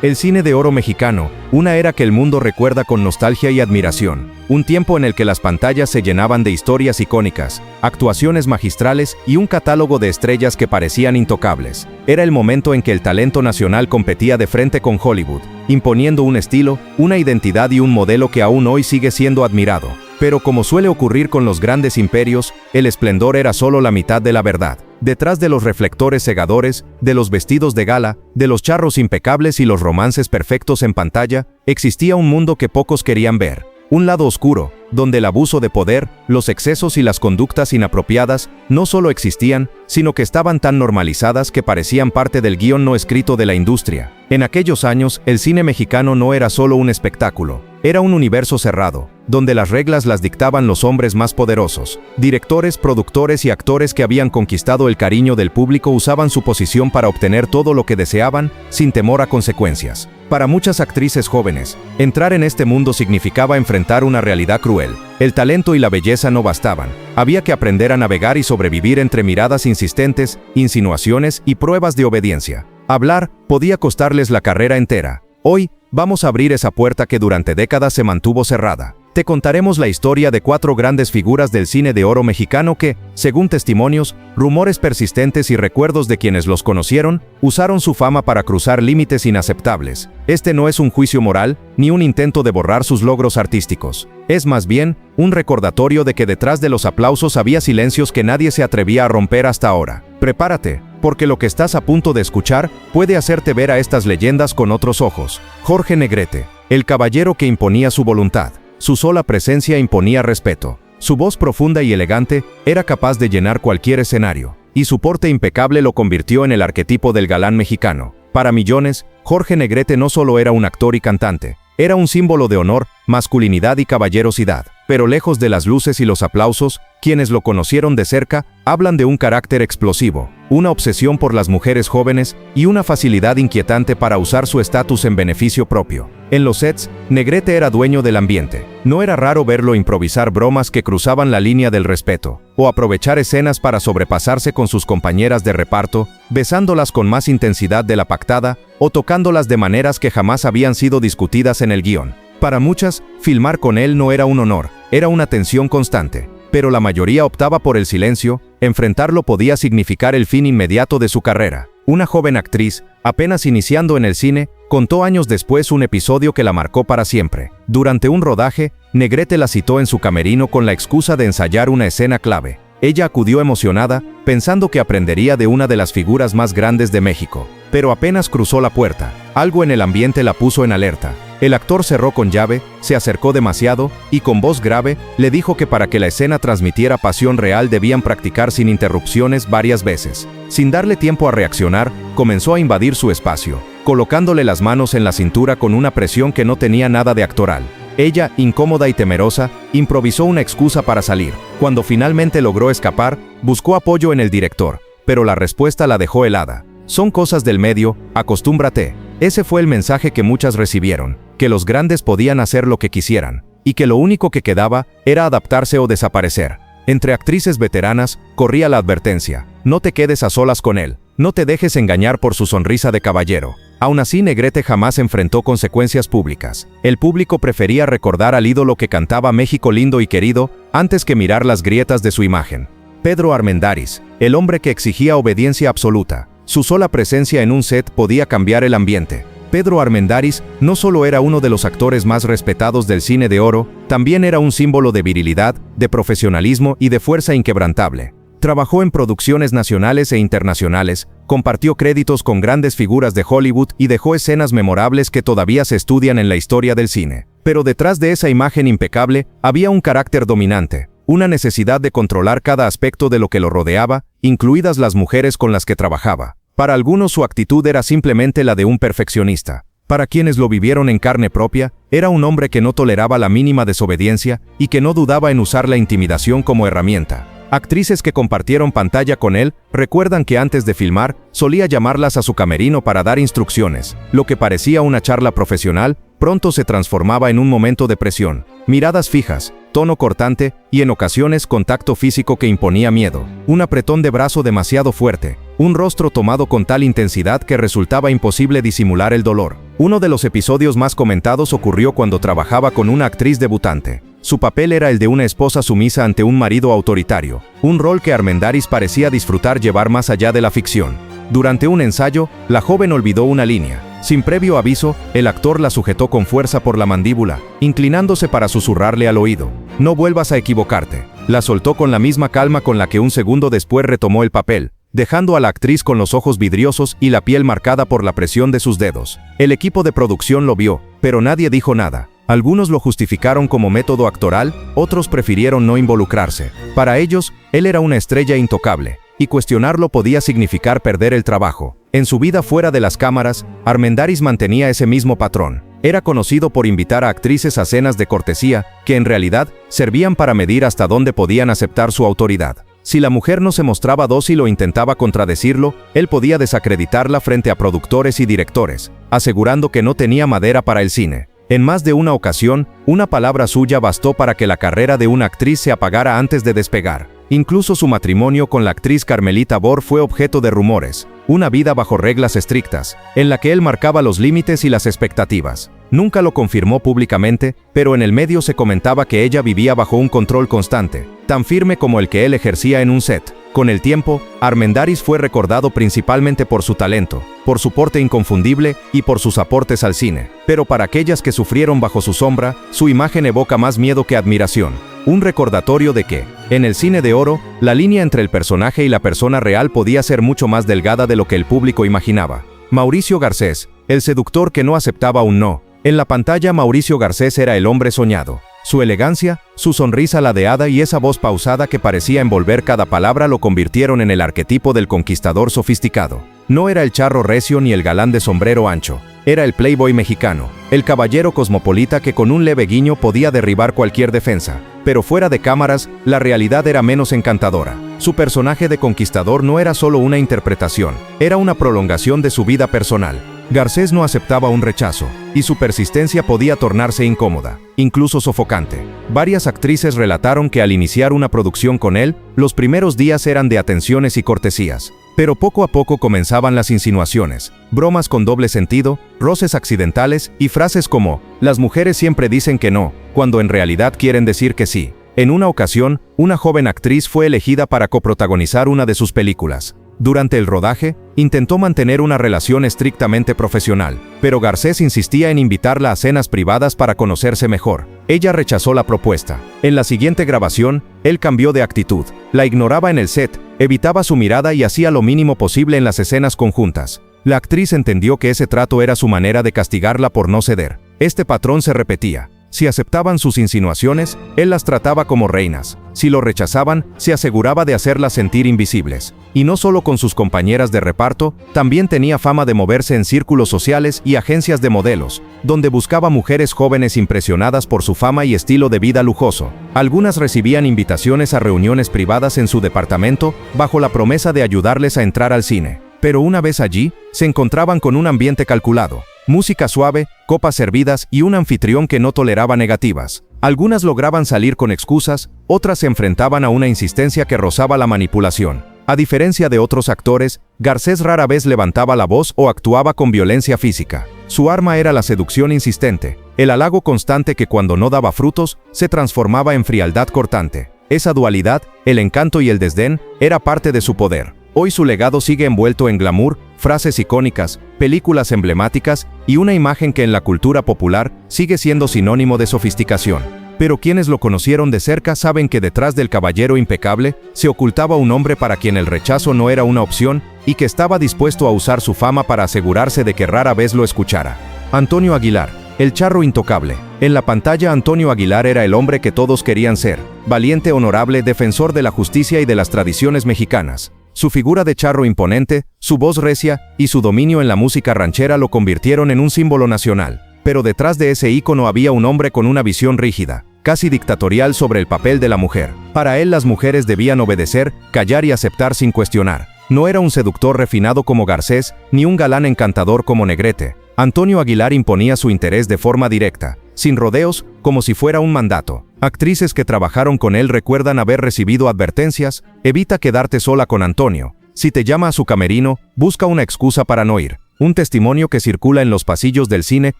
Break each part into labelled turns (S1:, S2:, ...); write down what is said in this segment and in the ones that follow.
S1: El cine de oro mexicano, una era que el mundo recuerda con nostalgia y admiración. Un tiempo en el que las pantallas se llenaban de historias icónicas, actuaciones magistrales y un catálogo de estrellas que parecían intocables. Era el momento en que el talento nacional competía de frente con Hollywood, imponiendo un estilo, una identidad y un modelo que aún hoy sigue siendo admirado. Pero como suele ocurrir con los grandes imperios, el esplendor era solo la mitad de la verdad. Detrás de los reflectores cegadores, de los vestidos de gala, de los charros impecables y los romances perfectos en pantalla, existía un mundo que pocos querían ver. Un lado oscuro, donde el abuso de poder, los excesos y las conductas inapropiadas no solo existían, sino que estaban tan normalizadas que parecían parte del guión no escrito de la industria. En aquellos años, el cine mexicano no era solo un espectáculo, era un universo cerrado, donde las reglas las dictaban los hombres más poderosos. Directores, productores y actores que habían conquistado el cariño del público usaban su posición para obtener todo lo que deseaban, sin temor a consecuencias. Para muchas actrices jóvenes, entrar en este mundo significaba enfrentar una realidad cruel. El talento y la belleza no bastaban. Había que aprender a navegar y sobrevivir entre miradas insistentes, insinuaciones y pruebas de obediencia. Hablar podía costarles la carrera entera. Hoy, vamos a abrir esa puerta que durante décadas se mantuvo cerrada. Te contaremos la historia de 4 grandes figuras del cine de oro mexicano que, según testimonios, rumores persistentes y recuerdos de quienes los conocieron, usaron su fama para cruzar límites inaceptables. Este no es un juicio moral, ni un intento de borrar sus logros artísticos. Es más bien, un recordatorio de que detrás de los aplausos había silencios que nadie se atrevía a romper hasta ahora. Prepárate, porque lo que estás a punto de escuchar puede hacerte ver a estas leyendas con otros ojos. Jorge Negrete, el caballero que imponía su voluntad. Su sola presencia imponía respeto. Su voz profunda y elegante era capaz de llenar cualquier escenario, y su porte impecable lo convirtió en el arquetipo del galán mexicano. Para millones, Jorge Negrete no solo era un actor y cantante, era un símbolo de honor, masculinidad y caballerosidad. Pero lejos de las luces y los aplausos, quienes lo conocieron de cerca hablan de un carácter explosivo, una obsesión por las mujeres jóvenes y una facilidad inquietante para usar su estatus en beneficio propio. En los sets, Negrete era dueño del ambiente. No era raro verlo improvisar bromas que cruzaban la línea del respeto, o aprovechar escenas para sobrepasarse con sus compañeras de reparto, besándolas con más intensidad de la pactada, o tocándolas de maneras que jamás habían sido discutidas en el guión. Para muchas, filmar con él no era un honor, era una tensión constante. Pero la mayoría optaba por el silencio. Enfrentarlo podía significar el fin inmediato de su carrera. Una joven actriz, apenas iniciando en el cine, contó años después un episodio que la marcó para siempre. Durante un rodaje, Negrete la citó en su camerino con la excusa de ensayar una escena clave. Ella acudió emocionada, pensando que aprendería de una de las figuras más grandes de México. Pero apenas cruzó la puerta, algo en el ambiente la puso en alerta. El actor cerró con llave, se acercó demasiado y con voz grave le dijo que para que la escena transmitiera pasión real debían practicar sin interrupciones varias veces. Sin darle tiempo a reaccionar, comenzó a invadir su espacio, colocándole las manos en la cintura con una presión que no tenía nada de actoral. Ella, incómoda y temerosa, improvisó una excusa para salir. Cuando finalmente logró escapar, buscó apoyo en el director, pero la respuesta la dejó helada. Son cosas del medio, acostúmbrate. Ese fue el mensaje que muchas recibieron, que los grandes podían hacer lo que quisieran, y que lo único que quedaba era adaptarse o desaparecer. Entre actrices veteranas, corría la advertencia: no te quedes a solas con él, no te dejes engañar por su sonrisa de caballero. Aún así, Negrete jamás enfrentó consecuencias públicas. El público prefería recordar al ídolo que cantaba México lindo y querido, antes que mirar las grietas de su imagen. Pedro Armendáriz, el hombre que exigía obediencia absoluta. Su sola presencia en un set podía cambiar el ambiente. Pedro Armendáriz no solo era uno de los actores más respetados del cine de oro, también era un símbolo de virilidad, de profesionalismo y de fuerza inquebrantable. Trabajó en producciones nacionales e internacionales, compartió créditos con grandes figuras de Hollywood y dejó escenas memorables que todavía se estudian en la historia del cine. Pero detrás de esa imagen impecable, había un carácter dominante, una necesidad de controlar cada aspecto de lo que lo rodeaba, incluidas las mujeres con las que trabajaba. Para algunos su actitud era simplemente la de un perfeccionista. Para quienes lo vivieron en carne propia, era un hombre que no toleraba la mínima desobediencia y que no dudaba en usar la intimidación como herramienta. Actrices que compartieron pantalla con él recuerdan que antes de filmar, solía llamarlas a su camerino para dar instrucciones. Lo que parecía una charla profesional, pronto se transformaba en un momento de presión. Miradas fijas, tono cortante y en ocasiones contacto físico que imponía miedo. Un apretón de brazo demasiado fuerte, un rostro tomado con tal intensidad que resultaba imposible disimular el dolor. Uno de los episodios más comentados ocurrió cuando trabajaba con una actriz debutante. Su papel era el de una esposa sumisa ante un marido autoritario, un rol que Armendáriz parecía disfrutar llevar más allá de la ficción. Durante un ensayo, la joven olvidó una línea. Sin previo aviso, el actor la sujetó con fuerza por la mandíbula, inclinándose para susurrarle al oído: «No vuelvas a equivocarte». La soltó con la misma calma con la que un segundo después retomó el papel, dejando a la actriz con los ojos vidriosos y la piel marcada por la presión de sus dedos. El equipo de producción lo vio, pero nadie dijo nada. Algunos lo justificaron como método actoral, otros prefirieron no involucrarse. Para ellos, él era una estrella intocable, y cuestionarlo podía significar perder el trabajo. En su vida fuera de las cámaras, Armendáriz mantenía ese mismo patrón. Era conocido por invitar a actrices a cenas de cortesía, que en realidad servían para medir hasta dónde podían aceptar su autoridad. Si la mujer no se mostraba dócil o intentaba contradecirlo, él podía desacreditarla frente a productores y directores, asegurando que no tenía madera para el cine. En más de una ocasión, una palabra suya bastó para que la carrera de una actriz se apagara antes de despegar. Incluso su matrimonio con la actriz Carmelita Bor fue objeto de rumores, una vida bajo reglas estrictas, en la que él marcaba los límites y las expectativas. Nunca lo confirmó públicamente, pero en el medio se comentaba que ella vivía bajo un control constante, tan firme como el que él ejercía en un set. Con el tiempo, Armendáriz fue recordado principalmente por su talento, por su porte inconfundible y por sus aportes al cine. Pero para aquellas que sufrieron bajo su sombra, su imagen evoca más miedo que admiración. Un recordatorio de que, en el cine de oro, la línea entre el personaje y la persona real podía ser mucho más delgada de lo que el público imaginaba. Mauricio Garcés, el seductor que no aceptaba un no. En la pantalla, Mauricio Garcés era el hombre soñado. Su elegancia, su sonrisa ladeada y esa voz pausada que parecía envolver cada palabra lo convirtieron en el arquetipo del conquistador sofisticado. No era el charro recio ni el galán de sombrero ancho. Era el playboy mexicano, el caballero cosmopolita que con un leve guiño podía derribar cualquier defensa. Pero fuera de cámaras, la realidad era menos encantadora. Su personaje de conquistador no era solo una interpretación, era una prolongación de su vida personal. Garcés no aceptaba un rechazo, y su persistencia podía tornarse incómoda, incluso sofocante. Varias actrices relataron que al iniciar una producción con él, los primeros días eran de atenciones y cortesías. Pero poco a poco comenzaban las insinuaciones, bromas con doble sentido, roces accidentales y frases como: «Las mujeres siempre dicen que no», cuando en realidad quieren decir que sí. En una ocasión, una joven actriz fue elegida para coprotagonizar una de sus películas. Durante el rodaje, intentó mantener una relación estrictamente profesional, pero Garcés insistía en invitarla a cenas privadas para conocerse mejor. Ella rechazó la propuesta. En la siguiente grabación, él cambió de actitud. La ignoraba en el set, evitaba su mirada y hacía lo mínimo posible en las escenas conjuntas. La actriz entendió que ese trato era su manera de castigarla por no ceder. Este patrón se repetía. Si aceptaban sus insinuaciones, él las trataba como reinas. Si lo rechazaban, se aseguraba de hacerlas sentir invisibles. Y no solo con sus compañeras de reparto, también tenía fama de moverse en círculos sociales y agencias de modelos, donde buscaba mujeres jóvenes impresionadas por su fama y estilo de vida lujoso. Algunas recibían invitaciones a reuniones privadas en su departamento, bajo la promesa de ayudarles a entrar al cine. Pero una vez allí, se encontraban con un ambiente calculado. Música suave, copas servidas y un anfitrión que no toleraba negativas. Algunas lograban salir con excusas, otras se enfrentaban a una insistencia que rozaba la manipulación. A diferencia de otros actores, Garcés rara vez levantaba la voz o actuaba con violencia física. Su arma era la seducción insistente, el halago constante que cuando no daba frutos, se transformaba en frialdad cortante. Esa dualidad, el encanto y el desdén, era parte de su poder. Hoy su legado sigue envuelto en glamour, frases icónicas, películas emblemáticas y una imagen que en la cultura popular sigue siendo sinónimo de sofisticación. Pero quienes lo conocieron de cerca saben que detrás del caballero impecable se ocultaba un hombre para quien el rechazo no era una opción y que estaba dispuesto a usar su fama para asegurarse de que rara vez lo escuchara. Antonio Aguilar, el charro intocable. En la pantalla, Antonio Aguilar era el hombre que todos querían ser: valiente, honorable, defensor de la justicia y de las tradiciones mexicanas. Su figura de charro imponente, su voz recia y su dominio en la música ranchera lo convirtieron en un símbolo nacional. Pero detrás de ese ícono había un hombre con una visión rígida, casi dictatorial sobre el papel de la mujer. Para él, las mujeres debían obedecer, callar y aceptar sin cuestionar. No era un seductor refinado como Garcés, ni un galán encantador como Negrete. Antonio Aguilar imponía su interés de forma directa, sin rodeos, como si fuera un mandato. Actrices que trabajaron con él recuerdan haber recibido advertencias: evita quedarte sola con Antonio. Si te llama a su camerino, busca una excusa para no ir. Un testimonio que circula en los pasillos del cine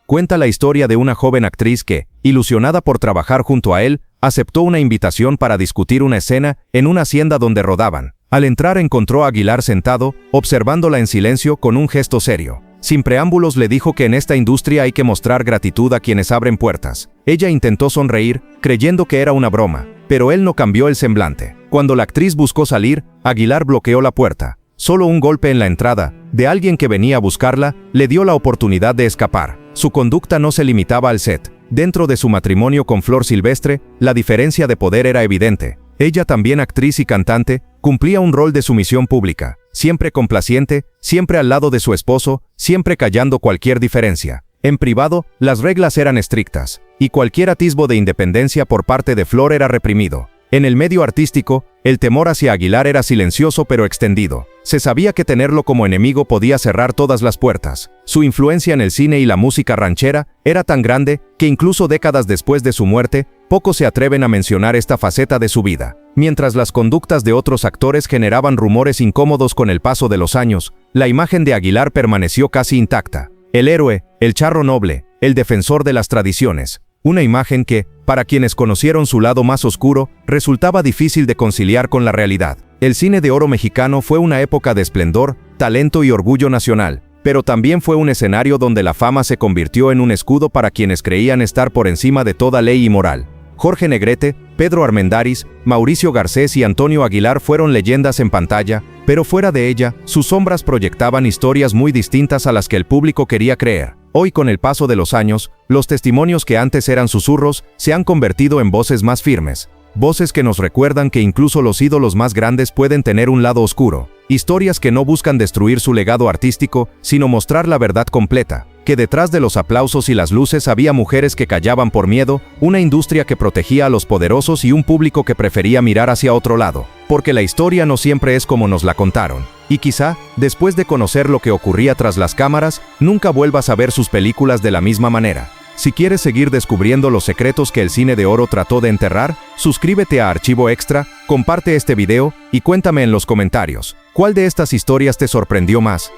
S1: cuenta la historia de una joven actriz que, ilusionada por trabajar junto a él, aceptó una invitación para discutir una escena en una hacienda donde rodaban. Al entrar encontró a Aguilar sentado, observándola en silencio con un gesto serio. Sin preámbulos le dijo que en esta industria hay que mostrar gratitud a quienes abren puertas. Ella intentó sonreír, creyendo que era una broma, pero él no cambió el semblante. Cuando la actriz buscó salir, Aguilar bloqueó la puerta. Solo un golpe en la entrada, de alguien que venía a buscarla, le dio la oportunidad de escapar. Su conducta no se limitaba al set. Dentro de su matrimonio con Flor Silvestre, la diferencia de poder era evidente. Ella, también actriz y cantante, cumplía un rol de sumisión pública, siempre complaciente, siempre al lado de su esposo, siempre callando cualquier diferencia. En privado, las reglas eran estrictas, y cualquier atisbo de independencia por parte de Flor era reprimido. En el medio artístico, el temor hacia Aguilar era silencioso pero extendido. Se sabía que tenerlo como enemigo podía cerrar todas las puertas. Su influencia en el cine y la música ranchera era tan grande que incluso décadas después de su muerte, pocos se atreven a mencionar esta faceta de su vida. Mientras las conductas de otros actores generaban rumores incómodos con el paso de los años, la imagen de Aguilar permaneció casi intacta. El héroe, el charro noble, el defensor de las tradiciones. Una imagen que, para quienes conocieron su lado más oscuro, resultaba difícil de conciliar con la realidad. El cine de oro mexicano fue una época de esplendor, talento y orgullo nacional, pero también fue un escenario donde la fama se convirtió en un escudo para quienes creían estar por encima de toda ley y moral. Jorge Negrete, Pedro Armendáriz, Mauricio Garcés y Antonio Aguilar fueron leyendas en pantalla, pero fuera de ella, sus sombras proyectaban historias muy distintas a las que el público quería creer. Hoy, con el paso de los años, los testimonios que antes eran susurros se han convertido en voces más firmes. Voces que nos recuerdan que incluso los ídolos más grandes pueden tener un lado oscuro. Historias que no buscan destruir su legado artístico, sino mostrar la verdad completa. Que detrás de los aplausos y las luces había mujeres que callaban por miedo, una industria que protegía a los poderosos y un público que prefería mirar hacia otro lado. Porque la historia no siempre es como nos la contaron. Y quizá, después de conocer lo que ocurría tras las cámaras, nunca vuelvas a ver sus películas de la misma manera. Si quieres seguir descubriendo los secretos que el cine de oro trató de enterrar, suscríbete a Archivo Extra, comparte este video y cuéntame en los comentarios, ¿cuál de estas historias te sorprendió más?